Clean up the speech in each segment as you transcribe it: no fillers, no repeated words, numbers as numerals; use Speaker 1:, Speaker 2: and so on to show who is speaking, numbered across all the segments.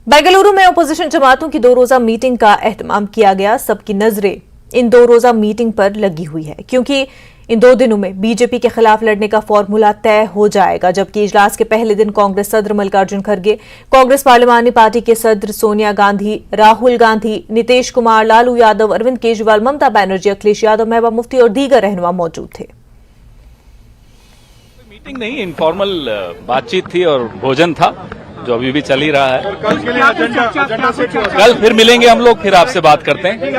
Speaker 1: बेंगलुरु में अपोजिशन जमातों की 2 रोजा मीटिंग का एहतमाम किया गया। सबकी नजरें इन 2 रोजा मीटिंग पर लगी हुई है क्योंकि इन 2 दिनों में बीजेपी के खिलाफ लड़ने का फॉर्मूला तय हो जाएगा। जबकि इजलास के पहले दिन कांग्रेस सदर मल्लिकार्जुन खड़गे, कांग्रेस पार्लिमानी पार्टी के सदर सोनिया गांधी, राहुल गांधी, नीतीश कुमार, लालू यादव, अरविंद केजरीवाल, ममता बनर्जी, अखिलेश यादव, महबूबा मुफ्ती और दीगर रहनुमा मौजूद थे।
Speaker 2: मीटिंग नहीं, इनफॉर्मल बातचीत थी और भोजन था जो अभी भी चल ही रहा है।
Speaker 3: कल के लिए एजेंडा सेट हुआ।
Speaker 2: कल फिर मिलेंगे हम लोग, फिर आपसे बात करते हैं।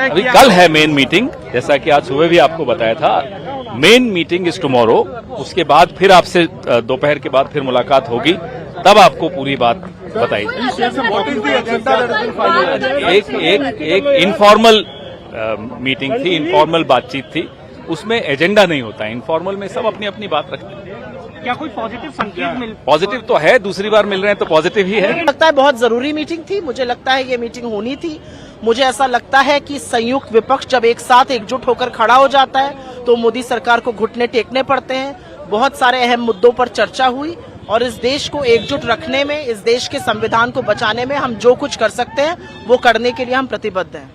Speaker 2: अभी कल है मेन मीटिंग, जैसा कि आज सुबह भी आपको बताया था। Main meeting is tomorrow. उसके बाद फिर आपसे दोपहर के बाद फिर मुलाकात होगी, तब आपको पूरी बात बताई। एक इनफॉर्मल मीटिंग थी, इनफॉर्मल बातचीत थी, उसमें एजेंडा नहीं होता। इनफॉर्मल में सब अपनी अपनी बात रखते हैं।
Speaker 3: क्या कोई पॉजिटिव संकेत मिल?
Speaker 2: पॉजिटिव तो है, दूसरी बार मिल रहे हैं तो पॉजिटिव ही है।
Speaker 4: लगता है बहुत जरूरी मीटिंग थी। मुझे लगता है ये मीटिंग होनी थी। मुझे ऐसा लगता है कि संयुक्त विपक्ष जब एक साथ एकजुट होकर खड़ा हो जाता है तो मोदी सरकार को घुटने टेकने पड़ते हैं। बहुत सारे अहम मुद्दों पर चर्चा हुई और इस देश को एकजुट रखने में, इस देश के संविधान को बचाने में हम जो कुछ कर सकते हैं वो करने के लिए हम प्रतिबद्ध हैं।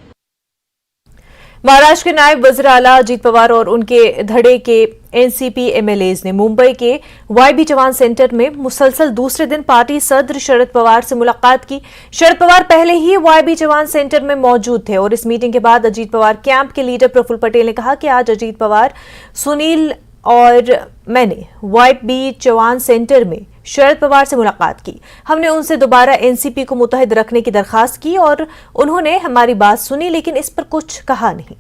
Speaker 1: महाराष्ट्र के नायब वज़ीर आला अजीत पवार और उनके धड़े के एनसीपी एमएलएज ने मुंबई के वाईबी चौहान सेंटर में मुसलसल दूसरे दिन पार्टी सदर शरद पवार से मुलाकात की। शरद पवार पहले ही वाईबी चौहान सेंटर में मौजूद थे और इस मीटिंग के बाद अजीत पवार कैंप के लीडर प्रफुल्ल पटेल ने कहा कि आज अजीत पवार, सुनील और मैंने वाईबी चौहान सेंटर में शरद पवार से मुलाकात की। हमने उनसे दोबारा एनसीपी को मुत्तहिद रखने की दरखास्त की और उन्होंने हमारी बात सुनी, लेकिन इस पर कुछ कहा नहीं।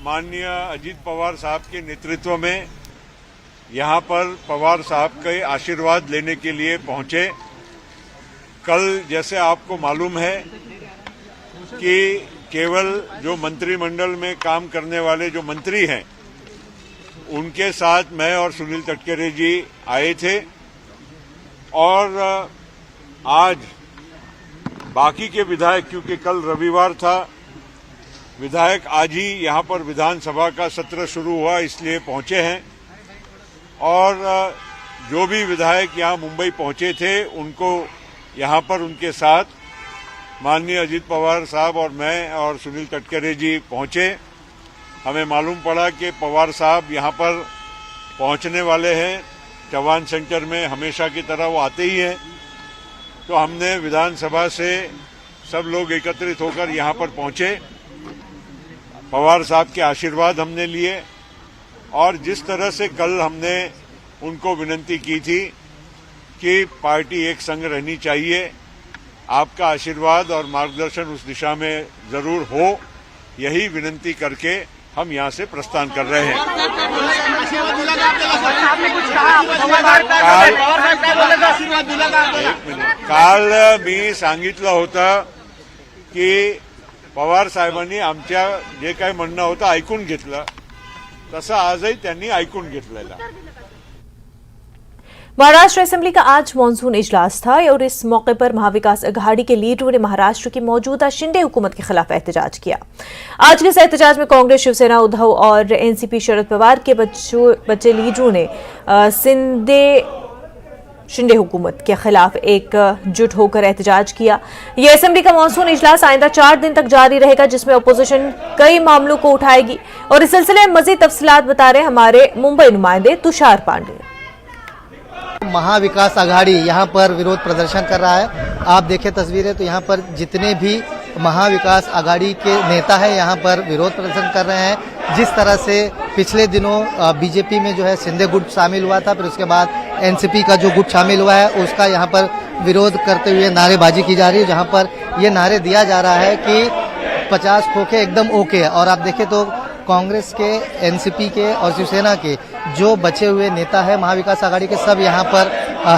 Speaker 5: माननीय अजीत पवार साहब के नेतृत्व में यहां पर पवार साहब के आशीर्वाद लेने के लिए पहुंचे। कल जैसे आपको मालूम है कि केवल जो मंत्रिमंडल में काम करने वाले जो मंत्री हैं उनके साथ मैं और सुनील तटकरे जी आए थे और आज बाकी के विधायक, क्योंकि कल रविवार था, विधायक आज ही यहां पर विधानसभा का सत्र शुरू हुआ इसलिए पहुंचे हैं और जो भी विधायक यहां मुंबई पहुंचे थे उनको यहां पर उनके साथ माननीय अजीत पवार साहब और मैं और सुनील तटकरे जी पहुंचे। हमें मालूम पड़ा कि पवार साहब यहां पर पहुंचने वाले हैं। चौहान सेंटर में हमेशा की तरह वो आते ही हैं, तो हमने विधानसभा से सब लोग एकत्रित होकर यहां पर पहुंचे। पवार साहब के आशीर्वाद हमने लिए और जिस तरह से कल हमने उनको विनती की थी कि पार्टी एक संग रहनी चाहिए, आपका आशीर्वाद और मार्गदर्शन उस दिशा में जरूर हो, यही विनंती करके हम यहां से प्रस्थान कर रहे हैं। काल मी सांगितलं होतं की पवार साहेबांनी आमच्या जे काही म्हणणं होतं ऐकून घेतलं, तसं आजही त्यांनी ऐकून घेतलेलं।
Speaker 1: महाराष्ट्र असेंबली का आज मॉनसून इजलास था और इस मौके पर महाविकास अघाड़ी के लीडरों ने महाराष्ट्र की मौजूदा शिंदे हुकूमत के खिलाफ एहतजाज किया। आज के इस एहतजाज में कांग्रेस, शिवसेना, उद्धव और एनसीपी शरद पवार के बच्चे लीडरों ने शिंदे हुकूमत के खिलाफ एकजुट होकर एहतजाज किया। यह असेंबली का मॉनसून इजलास आइंदा 4 दिन तक जारी रहेगा, जिसमें अपोजिशन कई मामलों को उठाएगी और इस सिलसिले में मजीद तफसीलात बता रहे हमारे मुंबई नुमाइंदे तुषार पांडे।
Speaker 6: महाविकास आघाड़ी यहाँ पर विरोध प्रदर्शन कर रहा है। आप देखें तस्वीरें तो यहाँ पर जितने भी महाविकास आघाड़ी के नेता हैं यहाँ पर विरोध प्रदर्शन कर रहे हैं। जिस तरह से पिछले दिनों बीजेपी में जो है शिंदे गुट शामिल हुआ था, फिर उसके बाद एनसीपी का जो गुट शामिल हुआ है उसका यहाँ पर विरोध करते हुए नारेबाजी की जा रही है, जहाँ पर ये नारे दिया जा रहा है कि 50 खोखे एकदम ओके। और आप देखें तो कांग्रेस के, एनसीपी के और शिवसेना के जो बचे हुए नेता है महाविकास आघाड़ी के, सब यहाँ पर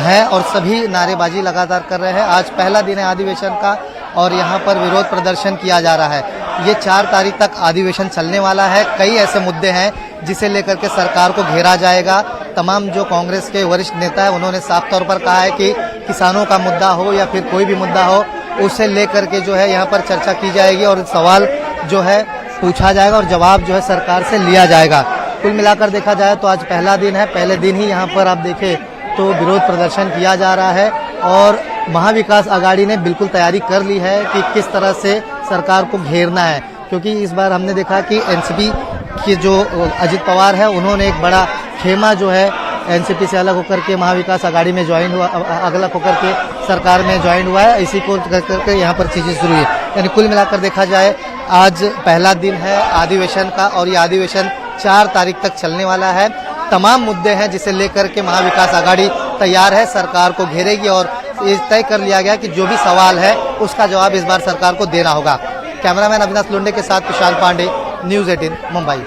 Speaker 6: हैं और सभी नारेबाजी लगातार कर रहे हैं। आज पहला दिन है अधिवेशन का और यहाँ पर विरोध प्रदर्शन किया जा रहा है। ये 4 तारीख तक अधिवेशन चलने वाला है। कई ऐसे मुद्दे हैं जिसे लेकर के सरकार को घेरा जाएगा। तमाम जो कांग्रेस के वरिष्ठ नेता है उन्होंने साफ तौर पर कहा है कि किसानों का मुद्दा हो या फिर कोई भी मुद्दा हो, उसे लेकर के जो है यहाँ पर चर्चा की जाएगी और सवाल जो है पूछा जाएगा और जवाब जो है सरकार से लिया जाएगा। कुल मिलाकर देखा जाए तो आज पहला दिन है, पहले दिन ही यहाँ पर आप देखें तो विरोध प्रदर्शन किया जा रहा है और महाविकास आघाड़ी ने बिल्कुल तैयारी कर ली है कि किस तरह से सरकार को घेरना है, क्योंकि इस बार हमने देखा कि एनसीपी के जो अजित पवार है उन्होंने एक बड़ा खेमा जो है एनसीपी से अलग होकर के महाविकास आघाड़ी में ज्वाइन हुआ, अलग होकर के सरकार में ज्वाइन हुआ है। इसी को करके यहाँ पर चीजें शुरू हुई, यानी कुल मिलाकर देखा जाए आज पहला दिन है अधिवेशन का और ये अधिवेशन 4 तारीख तक चलने वाला है। तमाम मुद्दे हैं जिसे लेकर के महाविकास आघाड़ी तैयार है, सरकार को घेरेगी और ये तय कर लिया गया कि जो भी सवाल है उसका जवाब इस बार सरकार को देना होगा। कैमरामैन अविनाश लुंडे के साथ विशाल पांडे, न्यूज 18 मुंबई।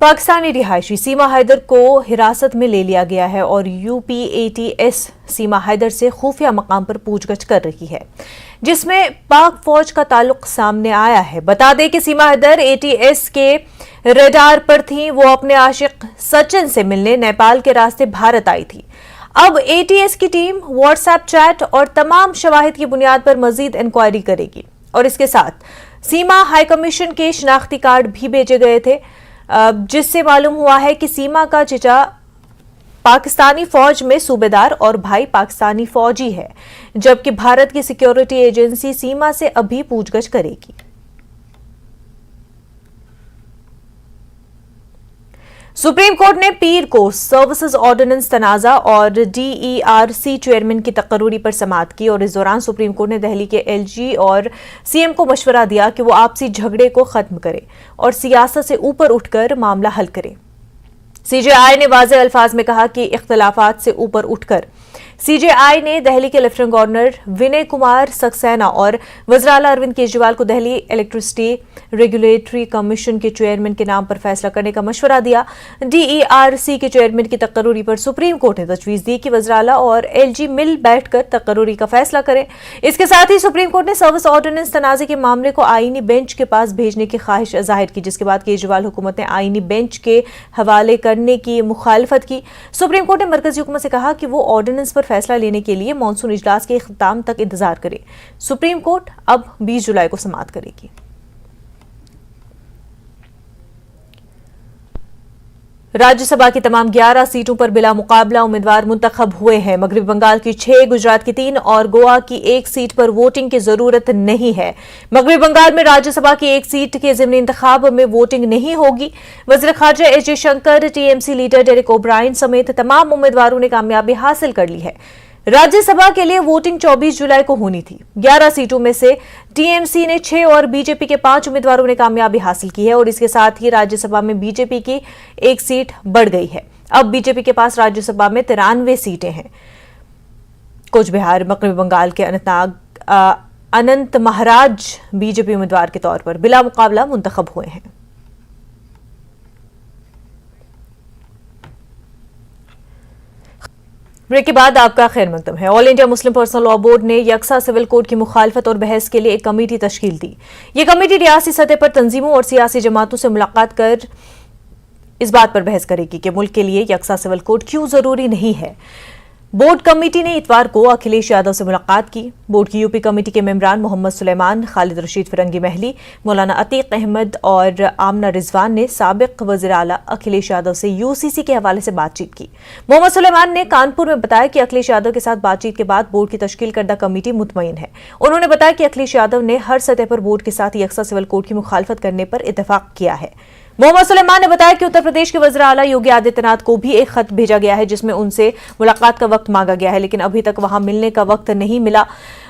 Speaker 1: पाकिस्तानी रिहायशी सीमा हैदर को हिरासत में ले लिया गया है और यूपीएटीएस सीमा हैदर से खुफिया मकाम पर पूछगछ कर रही है, जिसमें पाक फौज का ताल्लुक सामने आया है। बता दें कि सीमा हैदर एटीएस के रडार पर थी। वो अपने आशिक सचिन से मिलने नेपाल के रास्ते भारत आई थी। अब एटीएस की टीम व्हाट्सएप चैट और तमाम शवाहिद की बुनियाद पर मजीद इंक्वायरी करेगी और इसके साथ सीमा हाईकमीशन के शिनाख्ती कार्ड भी भेजे गए थे, जिससे मालूम हुआ है कि सीमा का चचा पाकिस्तानी फौज में सूबेदार और भाई पाकिस्तानी फौजी है, जबकि भारत की सिक्योरिटी एजेंसी सीमा से अभी पूछगछ करेगी। सुप्रीम कोर्ट ने पीर को सर्विसेज ऑर्डिनेंस तनाजा और डीईआरसी चेयरमैन की तकर्री पर समाअत की और इस दौरान सुप्रीम कोर्ट ने दिल्ली के एलजी और सीएम को मशवरा दिया कि वो आपसी झगड़े को खत्म करे और सियासत से ऊपर उठकर मामला हल करे। सीजेआई ने वाज़ेह अल्फाज में कहा कि इख्तिलाफात से ऊपर उठकर सीजेआई ने दिल्ली के लेफ्टिनेंट गवर्नर विनय कुमार सक्सेना और वज़ीर आला अरविंद केजरीवाल को दिल्ली इलेक्ट्रिसिटी रेगुलेटरी कमीशन के चेयरमैन के नाम पर फैसला करने का मशवरा दिया। डीईआरसी के चेयरमैन की तकर्री पर सुप्रीम कोर्ट ने तजवीज़ दी कि वज़ीर आला और एलजी मिल बैठकर तकर्री का फैसला करें। इसके साथ ही सुप्रीम कोर्ट ने सर्विस ऑर्डिनेंस तनाज़े के मामले को आईनी बेंच के पास भेजने की ख्वाहिश जाहिर की, जिसके बाद केजरीवाल हुकूमत ने आईनी बेंच के हवाले करने की मुखालफत की। सुप्रीम कोर्ट ने मरकजी हुकूमत से कहा कि वो ऑर्डिनेंस पर फैसला लेने के लिए मॉनसून इजलास के इख्तिताम तक इंतजार करे। सुप्रीम कोर्ट अब 20 जुलाई को समाअत करेगी। राज्यसभा की तमाम 11 सीटों पर बिला मुकाबला उम्मीदवार मुंतखब हुए हैं। मगरबी बंगाल की 6, गुजरात की 3 और गोवा की 1 सीट पर वोटिंग की जरूरत नहीं है। मगरबी बंगाल में राज्यसभा की 1 सीट के ज़िमनी इंतखाब में वोटिंग नहीं होगी। वज़ीर ख़ारजा S Jaishankar, TMC leader Derek O'Brien समेत तमाम उम्मीदवारों ने कामयाबी हासिल कर ली है। राज्यसभा के लिए वोटिंग 24 जुलाई को होनी थी। 11 सीटों में से टीएमसी ने 6 और बीजेपी के 5 उम्मीदवारों ने कामयाबी हासिल की है और इसके साथ ही राज्यसभा में बीजेपी की 1 सीट बढ़ गई है। अब बीजेपी के पास राज्यसभा में 93 सीटें हैं। कूच बिहार, मगरबी बंगाल के अनंत महाराज बीजेपी उम्मीदवार के तौर पर बिला मुकाबला मुंतखब हुए हैं। ब्रेक के बाद आपका खैर मकदम है। All India Muslim personal law board ने यकसा सिविल कोड की मुखालफत और बहस के लिए एक कमेटी तश्कील दी। ये कमेटी रियासी सतह पर तंजीमों और सियासी जमातों से मुलाकात कर इस बात पर बहस करेगी कि मुल्क के लिए यकसा सिविल कोड क्यों जरूरी नहीं है। बोर्ड कमेटी ने इतवार को अखिलेश यादव से मुलाकात की। बोर्ड की यूपी कमेटी के मेंबरान मोहम्मद सुलेमान, खालिद रशीद फिरंगी महली, मौलाना अतीक अहमद और आमना रिजवान ने साबिक वज़ीर आला अखिलेश यादव से यूसीसी के हवाले से बातचीत की। मोहम्मद सुलेमान ने कानपुर में बताया कि अखिलेश यादव के साथ बातचीत के बाद बोर्ड की तश्कील करदा कमेटी मुतमईन है। उन्होंने बताया कि अखिलेश यादव ने हर सतह पर बोर्ड के साथ यकसा सिविल कोड की मुखालफत करने पर इतफाक किया है। मोहम्मद सुलेमान ने बताया कि उत्तर प्रदेश के वज़ीर आला योगी आदित्यनाथ को भी एक खत भेजा गया है जिसमें उनसे मुलाकात का वक्त मांगा गया है, लेकिन अभी तक वहां मिलने का वक्त नहीं मिला।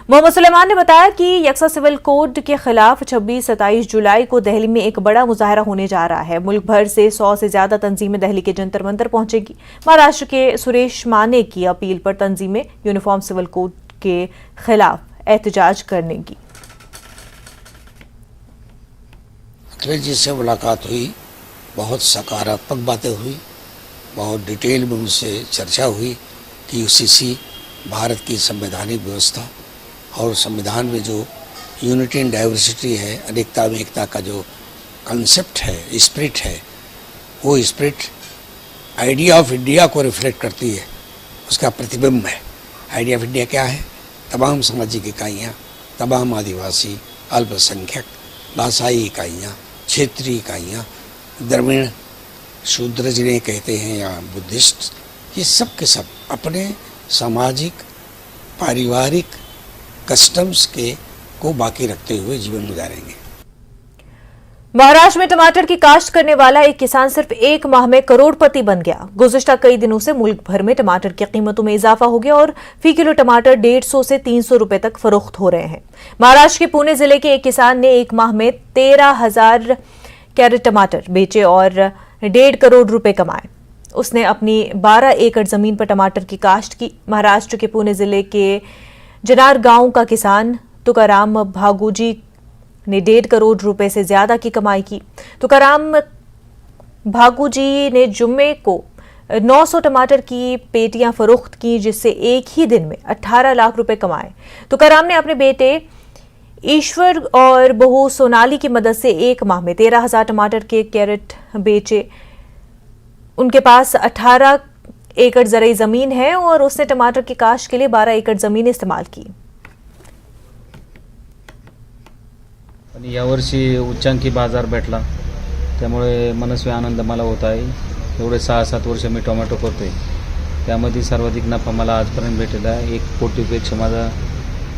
Speaker 1: मोहम्मद सुलेमान ने बताया कि यकसा सिविल कोड के खिलाफ 26-27 जुलाई को दिल्ली में एक बड़ा मुजाहरा होने जा रहा है। मुल्क भर से 100 से ज्यादा तंजीमें दिल्ली के जंतर मंतर पहुंचेगी। महाराष्ट्र के सुरेश माने की अपील पर तंजीमें यूनिफॉर्म सिविल कोड के खिलाफ एहतजाज करेंगी।
Speaker 7: अखिलेश जी से मुलाकात हुई, बहुत सकारात्मक बातें हुई, बहुत डिटेल में उनसे चर्चा हुई कि यूसीसी भारत की संवैधानिक व्यवस्था और संविधान में जो यूनिटी एंड डाइवर्सिटी है, अनेकता में एकता का जो कंसेप्ट है, स्पिरिट है, वो स्पिरिट आइडिया ऑफ इंडिया को रिफ्लेक्ट करती है, उसका प्रतिबिंब है। आइडिया ऑफ इंडिया क्या है? तमाम सामाजिक इकाइयाँ, तमाम आदिवासी, अल्पसंख्यक, भाषाई इकाइयाँ, क्षेत्रीय इकाइयाँ, ग्रामीण शूद्र जिन्हें कहते हैं या बुद्धिस्ट, ये सब के सब अपने सामाजिक पारिवारिक कस्टम्स के को बाकी रखते हुए जीवन गुजारेंगे।
Speaker 1: महाराष्ट्र में टमाटर की काश्त करने वाला एक किसान सिर्फ एक माह में करोड़पति बन गया। गुज़िश्ता कई दिनों से मुल्क भर में टमाटर की कीमतों में इजाफा हो गया और फी किलो टमाटर 150 से 300 रुपए तक फरोख्त हो रहे हैं। महाराष्ट्र के पुणे जिले के एक किसान ने एक माह में 13,000 कैरेट टमाटर बेचे और 1.5 करोड़ रुपए कमाए। उसने अपनी 12 एकड़ जमीन पर टमाटर की काश्त की। महाराष्ट्र के पुणे जिले के जनार गांव का किसान तुकाराम भागूजी ने 1.5 करोड़ रुपए से ज्यादा की कमाई की। तुकाराम भागूजी ने जुम्मे को 900 टमाटर की पेटियां फरोख्त की, जिससे एक ही दिन में 18 लाख रुपए कमाए। तुकाराम ने अपने बेटे ईश्वर और बहू सोनाली की मदद से एक माह में 13,000 टमाटर के कैरेट बेचे। उनके पास 18 एकड़ ज़राई जमीन है और उसने टमाटर की काश्त के लिए 12 एकड़ जमीन इस्तेमाल की।
Speaker 8: आणि यावर्षी उच्चांकी बाजार भेटला, त्यामुळे मनस्वी आनंद मला होत आहे। एवढे 6-7 वर्ष मी टोमॅटो करतोय, त्यामध्ये सर्वाधिक नफा मला आजपर्यंत भेटलेला आहे। 1 कोटीपेक्षा माझा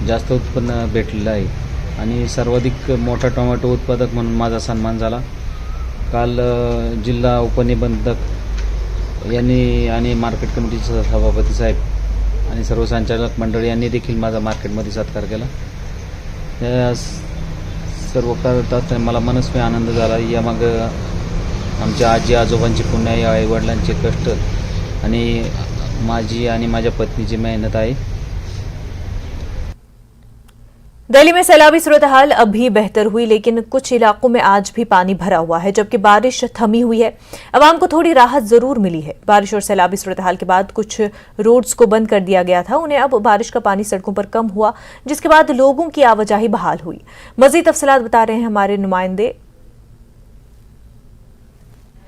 Speaker 8: जास्त उत्पन्न भेटलेलं आहे आणि सर्वाधिक मोठा टोमॅटो उत्पादक म्हणून माझा सन्मान झाला। काल जिल्हा उपनिबंधक यांनी आणि मार्केट कमिटीचे सभापती साहेब आणि सर्व संचालक मंडळ यांनी देखील माझा मार्केटमध्ये सत्कार केला। या सर्व करतात मला मनस्वी आनंद झाला। यामाग आमच्या आजी आजोबांची पुण्य, आई वडिलांचे कष्ट आणि माझी आणि माझ्या पत्नीची मेहनत आहे।
Speaker 1: दिल्ली में सैलाबी सूरत हाल अभी बेहतर हुई, लेकिन कुछ इलाकों में आज भी पानी भरा हुआ है, जबकि बारिश थमी हुई है। अवाम को थोड़ी राहत जरूर मिली है। बारिश और सैलाबी सूरत हाल के बाद कुछ रोड्स को बंद कर दिया गया था, उन्हें अब बारिश का पानी सड़कों पर कम हुआ, जिसके बाद लोगों की आवाजाही बहाल हुई। मजीद तफसीलात बता रहे हैं हमारे नुमाइंदे।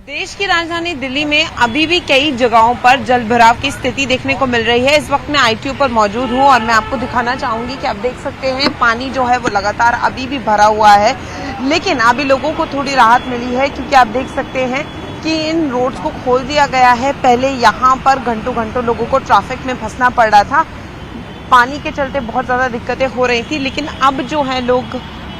Speaker 9: देश की राजधानी दिल्ली में अभी भी कई जगहों पर जल भराव की स्थिति देखने को मिल रही है। इस वक्त मैं ITO पर मौजूद हूं और मैं आपको दिखाना चाहूंगी कि आप देख सकते हैं पानी जो है वो लगातार अभी भी भरा हुआ है, लेकिन अभी लोगों को थोड़ी राहत मिली है, क्योंकि आप देख सकते हैं कि इन रोड्स को खोल दिया गया है। पहले यहाँ पर घंटों घंटों लोगों को ट्रैफिक में फंसना पड़ रहा था, पानी के चलते बहुत ज्यादा दिक्कतें हो रही थी, लेकिन अब जो है लोग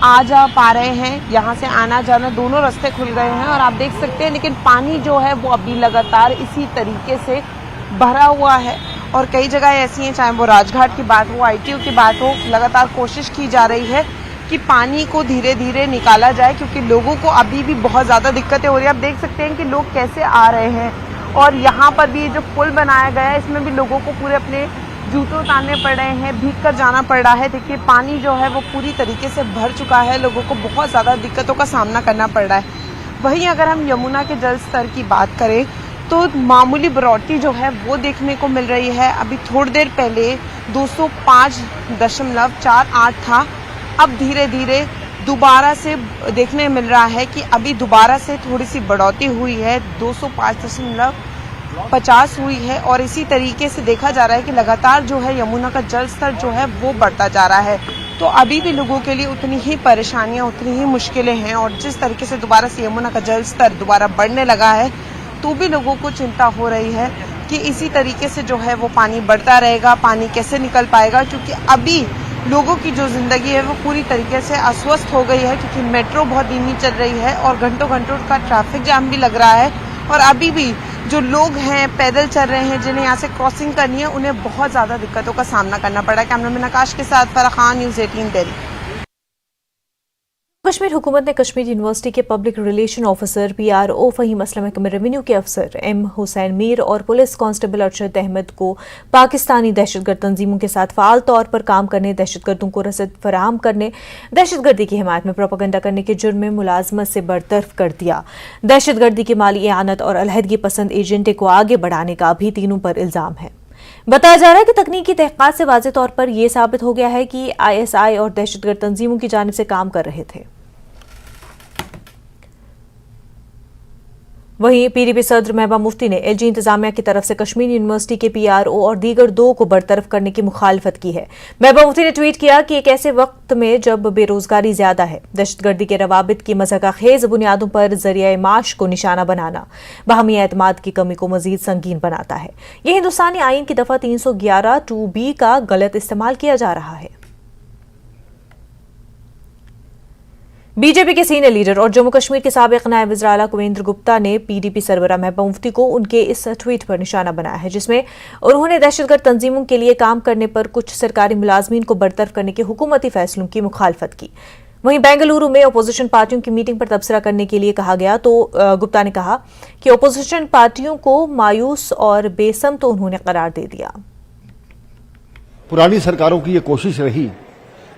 Speaker 9: आ जा पा रहे हैं। यहाँ से आना जाना दोनों रास्ते खुल गए हैं और आप देख सकते हैं, लेकिन पानी जो है वो अभी लगातार इसी तरीके से भरा हुआ है। और कई जगह ऐसी हैं, चाहे वो राजघाट की बात हो, ITO की बात हो, लगातार कोशिश की जा रही है कि पानी को धीरे धीरे निकाला जाए, क्योंकि लोगों को अभी भी बहुत ज़्यादा दिक्कतें हो रही है। आप देख सकते हैं कि लोग कैसे आ रहे हैं और यहाँ पर भी जो पुल बनाया गया है, इसमें भी लोगों को पूरे अपने जूते उतारने पड़ रहे हैं, भीग कर जाना पड़ रहा है। देखिए पानी जो है वो पूरी तरीके से भर चुका है, लोगों को बहुत ज़्यादा दिक्कतों का सामना करना पड़ रहा है। वहीं अगर हम यमुना के जल स्तर की बात करें तो मामूली बढ़ोतरी जो है वो देखने को मिल रही है। अभी थोड़ी देर पहले 205.48 था, अब धीरे धीरे दोबारा से देखने मिल रहा है कि अभी दोबारा से थोड़ी सी बढ़ोतरी हुई है, 205.50 हुई है। और इसी तरीके से देखा जा रहा है कि लगातार जो है यमुना का जल स्तर जो है वो बढ़ता जा रहा है। तो अभी भी लोगों के लिए उतनी ही परेशानियां, उतनी ही मुश्किलें हैं। और जिस तरीके से दोबारा से यमुना का जल स्तर दोबारा बढ़ने लगा है, तो भी लोगों को चिंता हो रही है कि इसी तरीके से जो है वो पानी बढ़ता रहेगा, पानी कैसे निकल पाएगा, क्योंकि अभी लोगों की जो जिंदगी है वो पूरी तरीके से अस्वस्थ हो गई है, क्योंकि मेट्रो बहुत धीमी चल रही है और घंटों घंटों का ट्रैफिक जाम भी लग रहा है। और अभी भी जो लोग हैं पैदल चल रहे हैं, जिन्हें यहाँ से क्रॉसिंग करनी है, उन्हें बहुत ज्यादा दिक्कतों का सामना करना पड़ा है। कैमरामैन आकाश के साथ फराह खान, न्यूज़ 18 दिल्ली।
Speaker 1: कश्मीर हुकूमत ने कश्मीर यूनिवर्सिटी के public relation officer PRO Fahim Aslam महकमे रेवेन्यू के अफसर M हुसैन मीर और पुलिस कांस्टेबल अरशद अहमद को पाकिस्तानी दहशतगर्द तंजीमों के साथ फाल तौर पर काम करने, दहशतगर्दों को रसद फराहम करने, दहशतगर्दी की हिमायत में प्रोपेगेंडा करने के जुर्म में मुलाजमत से बरतरफ कर दिया। दहशतगर्दी की माली इआनत और अलहदगी पसंद एजेंडे को आगे बढ़ाने का भी तीनों पर इल्जाम है। बताया जा रहा है कि तकनीकी तहकीकात से वाज़ेह तौर पर यह साबित हो गया है कि ISI और दहशतगर्द तंजीमों की जानिब से काम कर रहे थे। वहीं पीडीपी सदर महबूबा मुफ्ती ने एलजी इंतजामिया की तरफ से कश्मीर यूनिवर्सिटी के पीआरओ और दीगर 2 को बरतरफ करने की मुखालफत की है। महबूबा मुफ्ती ने ट्वीट किया कि एक ऐसे वक्त में जब बेरोजगारी ज्यादा है, दहशतगर्दी के रवाबित की मज़ाक़खेज़ बुनियादों पर ज़रिया माश को निशाना बनाना बाहमी एतमाद की कमी को मजीद संगीन बनाता है। यह हिंदुस्तानी आईन की दफा 311 2B का गलत इस्तेमाल किया जा रहा है। बीजेपी के सीनियर लीडर और जम्मू कश्मीर के साबिक नायब वज़ीर आला कुवेंद्र गुप्ता ने पीडीपी सरबराह महबूबा मुफ्ती को उनके इस ट्वीट पर निशाना बनाया है, जिसमें उन्होंने दहशतगर्द तंजीमों के लिए काम करने पर कुछ सरकारी मुलाजमीन को बरतरफ करने के हुकूमती फैसलों की मुखालफत की। वहीं बेंगलुरु में अपोजिशन पार्टियों की मीटिंग पर तबसरा करने के लिए कहा गया तो गुप्ता ने कहा कि अपोजिशन पार्टियों को मायूस और बेसम तो उन्होंने करार दे दिया।
Speaker 10: पुरानी सरकारों की ये कोशिश रही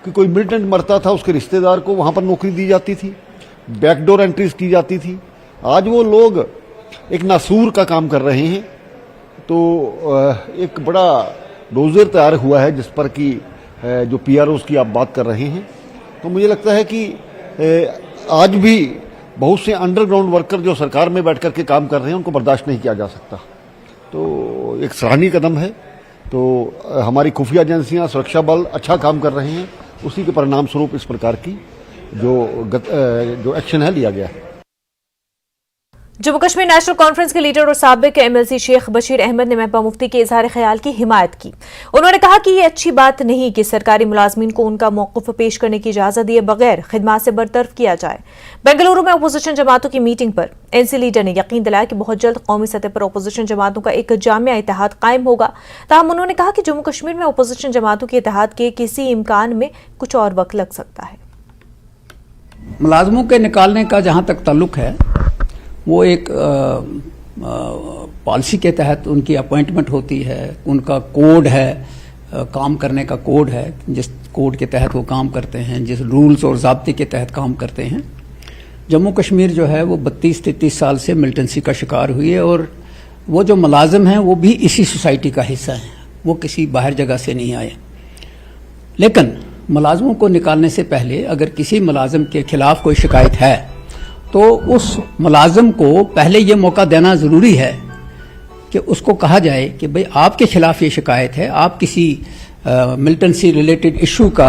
Speaker 10: कि कोई मिलिटेंट मरता था, उसके रिश्तेदार को वहां पर नौकरी दी जाती थी, बैकडोर एंट्रीज की जाती थी। आज वो लोग एक नासूर का काम कर रहे हैं। तो एक बड़ा डोजर तैयार हुआ है जिस पर कि जो पीआरओस की आप बात कर रहे हैं। तो मुझे लगता है कि आज भी बहुत से अंडरग्राउंड वर्कर जो सरकार में बैठ करके काम कर रहे हैं उनको बर्दाश्त नहीं किया जा सकता। तो एक सराहनीय कदम है। तो हमारी खुफिया एजेंसियां, सुरक्षा बल अच्छा काम कर रहे हैं, उसी के परिणाम स्वरूप इस प्रकार की जो एक्शन है लिया गया है।
Speaker 1: जम्मू कश्मीर नेशनल कॉन्फ्रेंस के लीडर और साबिक एमएलसी शेख बशीर अहमद ने महबूबा मुफ्ती के इजहार ख्याल की हिमायत की। उन्होंने कहा कि यह अच्छी बात नहीं कि सरकारी मुलाजमीन को उनका मौक़िफ़ पेश करने की इजाजत दिए बगैर खिदमात से बरतरफ किया जाए। बेंगलुरु में अपोजिशन जमातों की मीटिंग पर एनसी लीडर ने यकीन दिलाया कि बहुत जल्द कौमी सतह पर अपोजिशन जमातों का एक जामिया इत्तेहाद कायम होगा। ताहम उन्होंने कहा कि जम्मू कश्मीर में अपोजिशन जमातों के इत्तेहाद के किसी इम्कान में कुछ और वक्त लग सकता है।
Speaker 11: मुलाजमों के निकालने का जहां तक ताल्लुक है, वो एक पॉलिसी के तहत उनकी अपॉइंटमेंट होती है, उनका कोड है, काम करने का कोड है, जिस कोड के तहत वो काम करते हैं, जिस रूल्स और ज़ाब्ते के तहत काम करते हैं। जम्मू कश्मीर जो है वो 32-33 साल से मिलिटेंसी का शिकार हुई है और वो जो मुलाजिम हैं वो भी इसी सोसाइटी का हिस्सा हैं, वो किसी बाहर जगह से नहीं आए। लेकिन मुलाजमों को निकालने से पहले अगर किसी मुलाजिम के खिलाफ कोई शिकायत है तो उस मुलाजिम को पहले ये मौका देना ज़रूरी है कि उसको कहा जाए कि भाई आपके खिलाफ ये शिकायत है, आप किसी मिलिटेंसी रिलेटेड इशू का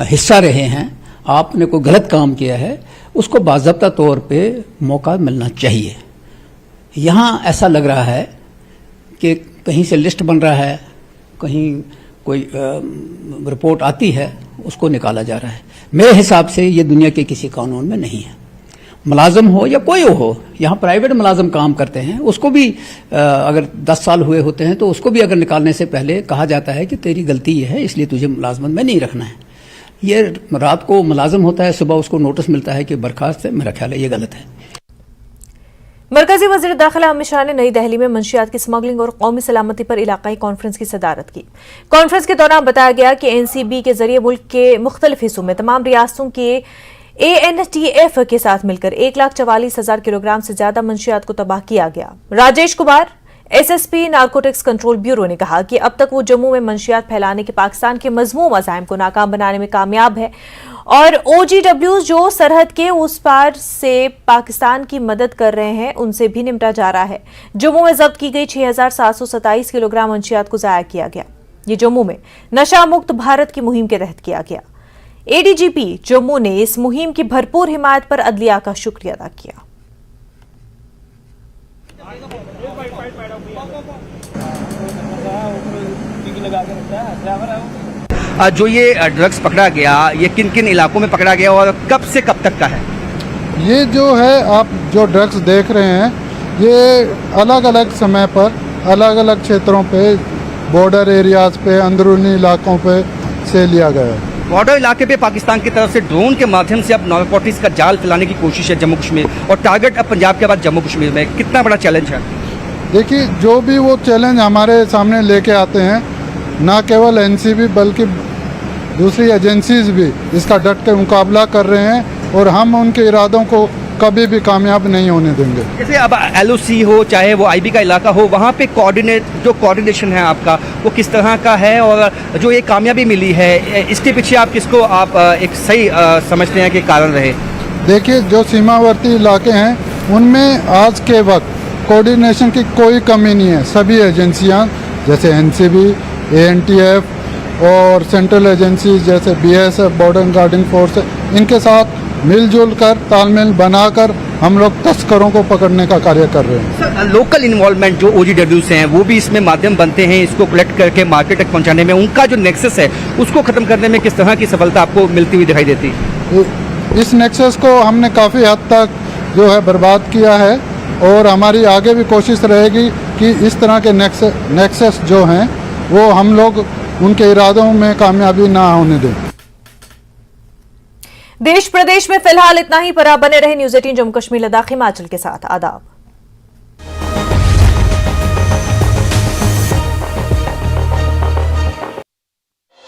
Speaker 11: हिस्सा रहे हैं, आपने कोई गलत काम किया है, उसको बाज़ाब्ता तौर पे मौका मिलना चाहिए। यहाँ ऐसा लग रहा है कि कहीं से लिस्ट बन रहा है, कहीं कोई रिपोर्ट आती है, उसको निकाला जा रहा है। मेरे हिसाब से ये दुनिया के किसी कानून में नहीं है। मुलाजम हो या कोई हो, यहाँ प्राइवेट मुलाजम काम करते हैं, उसको भी अगर 10 साल हुए होते हैं तो उसको भी अगर निकालने से पहले कहा जाता है कि तेरी गलती ये है, इसलिए तुझे मुलाजमत में नहीं रखना है। ये रात को मुलाजम होता है, सुबह उसको नोटिस मिलता है कि बर्खास्त है, मेरा ख्याल है ये गलत है।
Speaker 1: मरकजी वज़ीर दाखिला अमित शाह ने नई दिल्ली में मंशियात की स्मगलिंग और कौमी सलामती पर इलाकाई कॉन्फ्रेंस की सदारत की। कॉन्फ्रेंस के दौरान बताया गया कि एनसीबी के जरिए मुल्क के मुख्तलिफ हिस्सों में तमाम रियासतों के ANTF के साथ मिलकर 1,44,000 किलोग्राम से ज्यादा मंशियात को तबाह किया गया। Rajesh Kumar SSP narcotics control bureau ने कहा कि अब तक वो जम्मू में मंशियात फैलाने के पाकिस्तान के मज़मूम अज़ाइम को नाकाम बनाने में कामयाब है और OGWs जो सरहद के उस पार से पाकिस्तान की मदद कर रहे हैं उनसे भी निपटा जा रहा है। जम्मू में जब्त की गई 6,727 किलोग्राम मंशियात को ज़ाया किया गया। ये जम्मू में नशा मुक्त भारत की मुहिम के तहत किया गया। ADGP जम्मू ने इस मुहिम की भरपूर हिमायत पर अदलिया का शुक्रिया अदा किया।
Speaker 12: जो ये ड्रग्स पकड़ा गया, ये किन किन इलाकों में पकड़ा गया और कब से कब तक का है?
Speaker 13: ये जो है आप जो ड्रग्स देख रहे हैं ये अलग अलग समय पर अलग अलग क्षेत्रों पे, बॉर्डर एरियाज पे, अंदरूनी इलाकों पे से लिया गया है।
Speaker 12: बॉर्डर इलाके पे पाकिस्तान की तरफ से ड्रोन के माध्यम से अब नारकोटिक्स का जाल फैलाने की कोशिश है जम्मू कश्मीर, और टारगेट अब पंजाब के बाद जम्मू कश्मीर में। कितना बड़ा चैलेंज है?
Speaker 13: देखिए, जो भी वो चैलेंज हमारे सामने लेके आते हैं, ना केवल NCB बल्कि दूसरी एजेंसीज भी इसका डट के मुकाबला कर रहे हैं और हम उनके इरादों को कभी भी कामयाब नहीं होने देंगे।
Speaker 12: जैसे अब LOC हो चाहे वो IB का इलाका हो, वहाँ पे कोऑर्डिनेशन है आपका, वो किस तरह का है और जो ये कामयाबी मिली है इसके पीछे आप किसको आप एक सही समझते हैं कि कारण रहे?
Speaker 13: देखिए, जो सीमावर्ती इलाके हैं उनमें आज के वक्त कोऑर्डिनेशन की कोई कमी नहीं है। सभी एजेंसियां जैसे एनसीबी, एएनटीएफ और सेंट्रल एजेंसी जैसे बीएसएफ, बॉर्डर गार्डिंग फोर्स, इनके साथ मिलजुल कर तालमेल बनाकर हम लोग तस्करों को पकड़ने का कार्य कर रहे हैं।
Speaker 12: सर, लोकल इन्वॉल्वमेंट जो OGWs हैं वो भी इसमें माध्यम बनते हैं, इसको कलेक्ट करके मार्केट तक पहुंचाने में, उनका जो नेक्सस है उसको खत्म करने में किस तरह की सफलता आपको मिलती हुई दिखाई देती है?
Speaker 13: इस नेक्सस को हमने काफ़ी हद तक जो है बर्बाद किया है और हमारी आगे भी कोशिश रहेगी कि इस तरह के नेक्सस जो हैं वो हम लोग उनके इरादों में कामयाबी ना होने दें।
Speaker 1: देश प्रदेश में फिलहाल इतना ही, पर आप बने रहे न्यूज़ 18 जम्मू कश्मीर लद्दाख हिमाचल के साथ। आदाब।